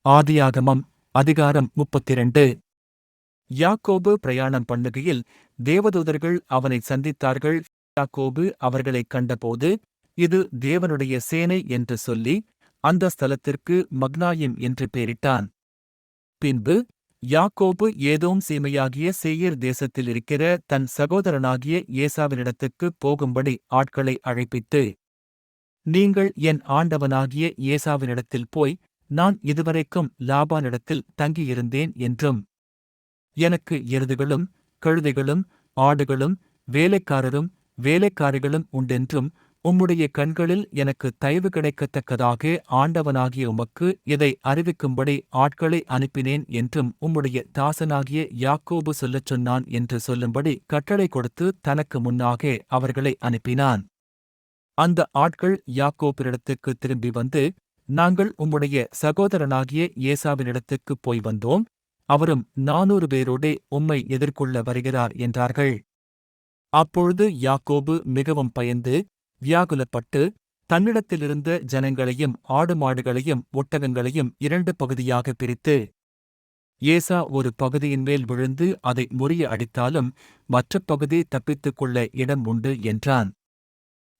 ஆதியாகமம் அதிகாரம் 32. யாக்கோபு பிரயாணம் பண்ணுகையில் தேவதூதர்கள் அவனை சந்தித்தார்கள். யாக்கோபு அவர்களைக் கண்டபோது, இது தேவனுடைய சேனை என்று சொல்லி, அந்த ஸ்தலத்திற்கு மக்னாயிம் என்று பெயரிட்டான். பின்பு யாக்கோபு ஏதோம் சீமையாகிய சேயீர் தேசத்திலிருக்கிற தன் சகோதரனாகிய ஏசாவினிடத்துக்குப் போகும்படி ஆட்களை அழைப்பித்து, நீங்கள் என் ஆண்டவனாகிய ஏசாவினிடத்தில் போய், நான் இதுவரைக்கும் லாபானிடத்தில் தங்கியிருந்தேன் என்றும், எனக்கு எருதுகளும் கழுதைகளும் ஆடுகளும் வேலைக்காரரும் வேலைக்காரிகளும் உண்டென்றும், உம்முடைய கண்களில் எனக்கு தயவு கிடைக்கத்தக்கதாக ஆண்டவனாகிய உமக்கு இதை அறிவிக்கும்படி ஆட்களை அனுப்பினேன் என்றும் உம்முடைய தாசனாகிய யாக்கோபு சொல்லச் சொன்னான் என்று சொல்லும்படி கட்டளை கொடுத்து தனக்கு முன்னாக அவர்களை அனுப்பினான். அந்த ஆட்கள் யாக்கோபினிடத்துக்கு திரும்பி வந்து, நாங்கள் உம்முடைய சகோதரனாகிய ஏசாவினிடத்துக்குப் போய் வந்தோம், அவரும் 400 பேரோடே உம்மை எதிர்கொள்ள வருகிறார் என்றார்கள். அப்பொழுது யாக்கோபு மிகவும் பயந்து வியாகுலப்பட்டு, தன்னிடத்திலிருந்த ஜனங்களையும் ஆடுமாடுகளையும் ஒட்டகங்களையும் 2 பகுதியாகப் பிரித்து, ஏசா ஒரு பகுதியின்மேல் விழுந்து அதை முறிய அடித்தாலும் மற்ற பகுதி தப்பித்துக் கொள்ள இடம் உண்டு என்றான்.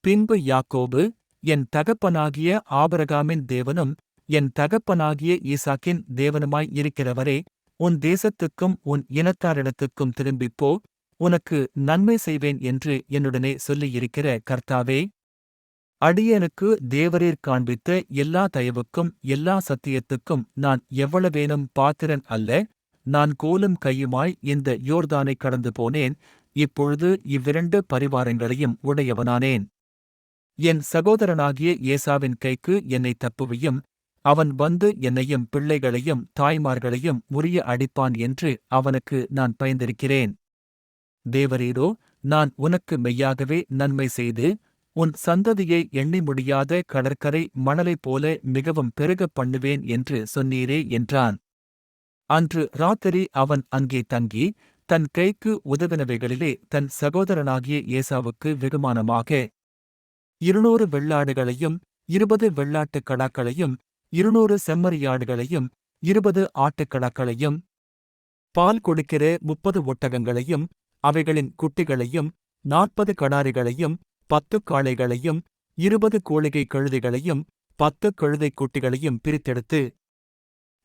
பின்பு யாக்கோபு, என் தகப்பனாகிய ஆபிரகாமின் தேவனும் என் தகப்பனாகிய ஈசாக்கின் தேவனுமாய் இருக்கிறவரே, உன் தேசத்துக்கும் உன் இனத்தாரிடத்துக்கும் திரும்பிப்போ, உனக்கு நன்மை செய்வேன் என்று என்னுடனே சொல்லியிருக்கிற கர்த்தாவே, அடியேனுக்கு தேவரீர் காண்பித்த எல்லா தயவுக்கும் எல்லா சத்தியத்துக்கும் நான் எவ்வளவேனும் பாத்திரன் அல்ல. நான் கோலும் கையுமாய் இந்த யோர்தானைக் கடந்து போனேன், இப்பொழுது இவ்விரண்டு பரிவாரங்களையும் உடையவனானேன். என் சகோதரனாகிய ஏசாவின் கைக்கு என்னை தப்புவியும், அவன் வந்து என்னையும் பிள்ளைகளையும் தாய்மார்களையும் முறிய அடிப்பான் என்று அவனுக்கு நான் பயந்திருக்கிறேன். தேவரீரோ, நான் உனக்கு மெய்யாகவே நன்மை செய்து, உன் சந்ததியை எண்ணி முடியாத கடற்கரை மணலைப் போல மிகவும் பெருகப் பண்ணுவேன் என்று சொன்னீரே என்றான். அன்று ராத்திரி அவன் அங்கே தங்கி, தன் கைக்கு உதவினவைகளிலே தன் சகோதரனாகிய ஏசாவுக்கு வெகுமானமாக 200 வெள்ளாடுகளையும் 20 வெள்ளாட்டுக் கடாக்களையும் 200 செம்மறியாடுகளையும் 20 ஆட்டுக்கடாக்களையும் பால் கொடுக்கிற 30 ஒட்டகங்களையும் அவைகளின் குட்டிகளையும் 40 கடாரிகளையும் 10 காளைகளையும் 20 கோழிகை கழுதைகளையும் 10 கழுதைக் குட்டிகளையும் பிரித்தெடுத்து,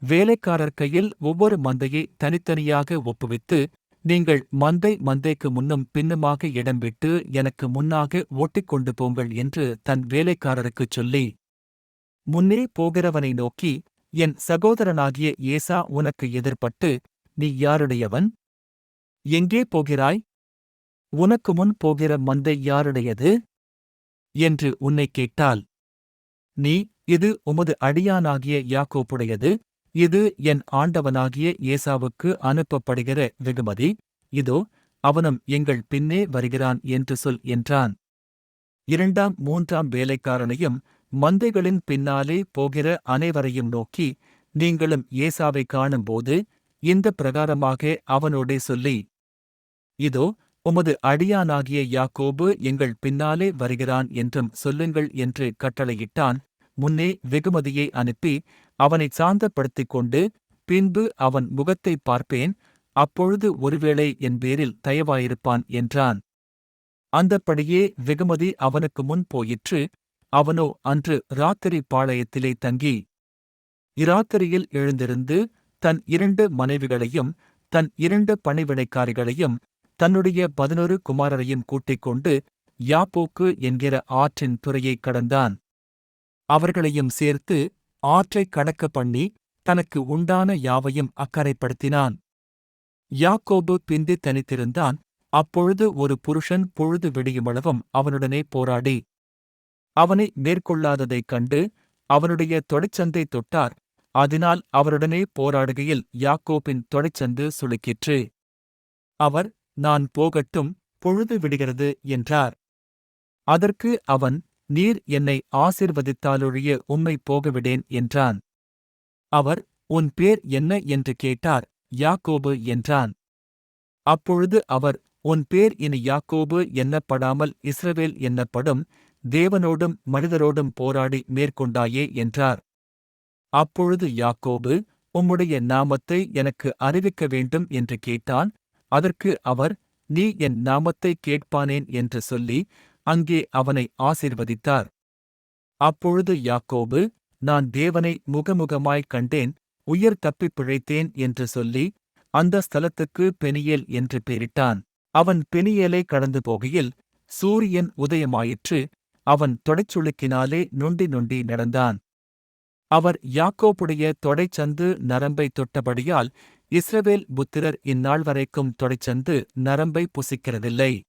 வேலைக்காரர் கையில் ஒவ்வொரு மந்தையை தனித்தனியாக ஒப்புவித்து, நீங்கள் மந்தைக்கு முன்னும் பின்னுமாக இடம் விட்டு எனக்கு முன்னாக ஓட்டிக்கொண்டு போங்கள் என்று தன் வேலைக்காரருக்குச் சொல்லி, முன்னே போகிறவனை நோக்கி, என் சகோதரனாகிய ஏசா உனக்கு எதிர்ப்பட்டு, நீ யாருடையவன்? எங்கே போகிறாய்? உனக்கு முன் போகிற மந்தை யாருடையது என்று உன்னைக் கேட்டால், நீ, இது உமது அடியானாகிய யாக்கோபுடையது, இது என் ஆண்டவனாகிய ஏசாவுக்கு அனுப்பப்படுகிற வெகுமதி, இதோ அவனும் எங்கள் பின்னே வருகிறான் என்று சொல் என்றான். 2ஆம் 3ஆம் வேலைக்காரனையும் மந்தைகளின் பின்னாலே போகிற அனைவரையும் நோக்கி, நீங்களும் ஏசாவை காணும்போது இந்த பிரகாரமாக அவனோடே சொல்லி, இதோ உமது அடியானாகிய யாக்கோபு எங்கள் பின்னாலே வருகிறான் என்றும் சொல்லுங்கள் என்று கட்டளையிட்டான். முன்னே வெகுமதியை அனுப்பி அவனைச் சாந்தப்படுத்திக் கொண்டு, பின்பு அவன் முகத்தைப் பார்ப்பேன், அப்பொழுது ஒருவேளை என் பேரில் தயவாயிருப்பான் என்றான். அந்தப்படியே வெகுமதி அவனுக்கு முன் போயிற்று. அவனோ அன்று ராத்திரி பாளையத்திலே தங்கி, இராத்திரியில் எழுந்திருந்து தன் 2 மனைவிகளையும் தன் 2 பணிவிடைக்காரிகளையும் தன்னுடைய 11 குமாரரையும் கூட்டிக் கொண்டு யாப்போக்கு என்கிற ஆற்றின் துறையைக் கடந்தான். அவர்களையும் சேர்த்து ஆற்றைக் கடக்க பண்ணி தனக்கு உண்டான யாவையும் அக்கரைப்படுத்தினான். யாக்கோபு பிந்தி தனித்திருந்தான். அப்பொழுது ஒரு புருஷன் பொழுது விடியுமளவும் அவனுடனே போராடி அவனை மேற்கொள்ளாததைக் கண்டு அவனுடைய தொடைச்சந்தை தொட்டார். அதனால் அவருடனே போராடுகையில் யாக்கோபின் தொடைச்சந்து சுளுக்கிற்று. அவர், நான் போகட்டும், பொழுது விடுகிறது என்றார். அதற்கு அவன், நீர் என்னை ஆசீர்வதித்தாலொழிய உம்மை போகவிடேன் என்றான். அவர், உன் பேர் என்ன என்று கேட்டார். யாக்கோபு என்றான். அப்பொழுது அவர், உன் பேர் இனி யாக்கோபு எண்ணப்படாமல் இஸ்ரவேல் என்னப்படும், தேவனோடும் மனிதரோடும் போராடி மேற்கொண்டாயே என்றார். அப்பொழுது யாக்கோபு, உம்முடைய நாமத்தை எனக்கு அறிவிக்க வேண்டும் என்று கேட்டான். அதற்கு அவர், நீ என் நாமத்தைக் கேட்பானேன் என்று சொல்லி, அங்கே அவனை ஆசீர்வதித்தார். அப்பொழுது யாக்கோபு, நான் தேவனை முகமுகமாய்க் கண்டேன், உயிர் தப்பிப் பிழைத்தேன் என்று சொல்லி, அந்த ஸ்தலத்துக்கு பெனியேல் என்று பெயரிட்டான். அவன் பெனியேலை கடந்து போகையில் சூரியன் உதயமாயிற்று. அவன் தொடைச்சுளுக்கினாலே நொண்டி நொண்டி நடந்தான். அவர் யாக்கோபுடைய தொடைச்சந்து நரம்பைத் தொட்டபடியால் இஸ்ரவேல் புத்திரர் இந்நாள் வரைக்கும் தொடைச்சந்து நரம்பை புசிக்கிறதில்லை.